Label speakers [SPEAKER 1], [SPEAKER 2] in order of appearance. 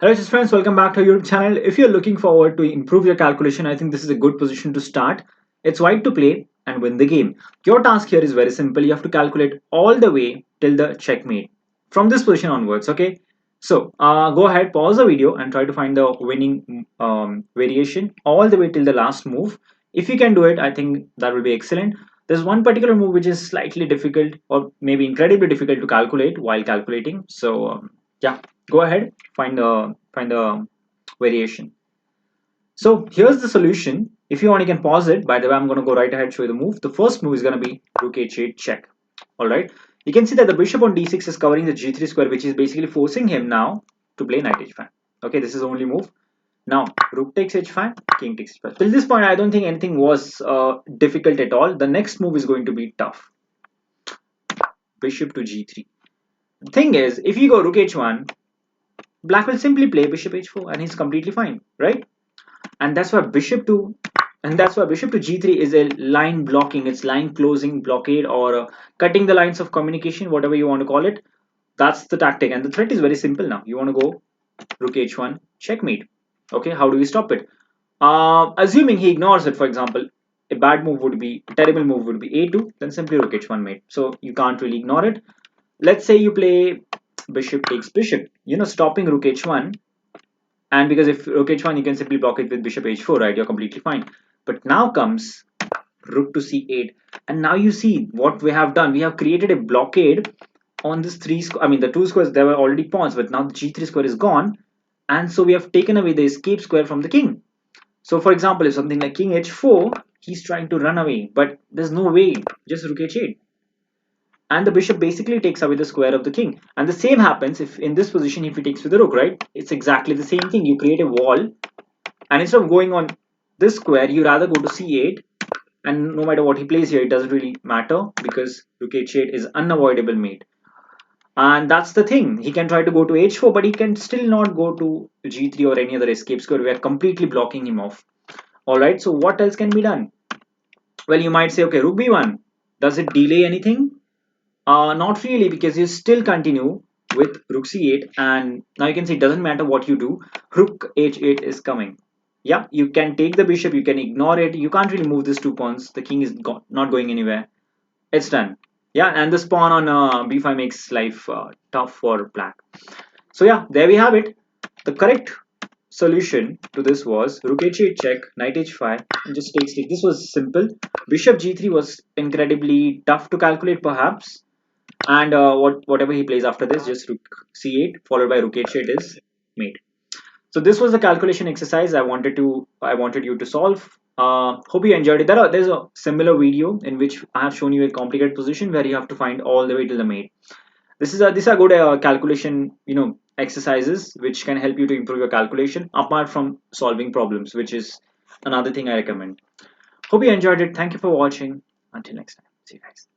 [SPEAKER 1] Hello chess friends, welcome back to our YouTube channel. If you're looking forward to improve your calculation, I think this is a good position to start. It's white to play and win the game. Your task here is very simple. You have to calculate all the way till the checkmate from this position onwards, okay? So go ahead, pause the video and try to find the winning variation all the way till the last move. If you can do it, I think that will be excellent. There's one particular move which is slightly difficult or maybe incredibly difficult to calculate while calculating. So yeah, go ahead, find the variation. So here's the solution. If you want, you can pause it. By the way, I'm going to go right ahead, show you the move. The first move is going to be rook h8 check. All right, you can see that the bishop on d6 is covering the g3 square, which is basically forcing him now to play knight h5. Okay, this is the only move. Now rook takes h5, king takes h5. Till this point, I don't think anything was difficult at all. The next move is going to be tough. Bishop to g3. The thing is, if you go rook h1, black will simply play bishop h4 and he's completely fine, right? And that's why bishop to g3 is a line blocking, it's line closing blockade, or cutting the lines of communication, whatever you want to call it. That's the tactic, and the threat is very simple. Now you want to go rook h1 checkmate. Okay, how do we stop it? Assuming he ignores it, for example, a terrible move would be a2, then simply rook h1 mate. So you can't really ignore it. Let's say you play bishop takes bishop, stopping rook h1. And because if rook h1, you can simply block it with bishop h4, right? You're completely fine. But now comes rook to c8, and now you see what we have done. We have created a blockade on this the two squares. There were already pawns, but now the g3 square is gone, and so we have taken away the escape square from the king. So for example, if something like king h4, he's trying to run away, but there's no way. Just rook h8, and the bishop basically takes away the square of the king. And the same happens if in this position, if he takes with the rook, right? It's exactly the same thing. You create a wall, and instead of going on this square, you rather go to c8, and no matter what he plays here, it doesn't really matter because rook h8 is unavoidable mate. And that's the thing. He can try to go to h4, but he can still not go to g3 or any other escape square. We are completely blocking him off. All right, so what else can be done? Well, you might say, okay, rook b1. Does it delay anything? Not really, because you still continue with rook c8, and now you can see it doesn't matter what you do, rook h8 is coming. Yeah, you can take the bishop, you can ignore it, you can't really move these two pawns, the king is not going anywhere. It's done. Yeah, and this pawn on b5 makes life tough for black. So yeah, there we have it. The correct solution to this was rook h8 check, knight h5, and just takes it. This was simple. Bishop g3 was incredibly tough to calculate perhaps, and whatever he plays after this, just rook c8 followed by rook h8 is mate. So this was the calculation exercise I wanted you to solve. Hope you enjoyed it. There's a similar video in which I have shown you a complicated position where you have to find all the way to the mate. These are good calculation exercises which can help you to improve your calculation apart from solving problems, which is another thing I recommend. Hope you enjoyed it. Thank you for watching. Until next time, see you guys.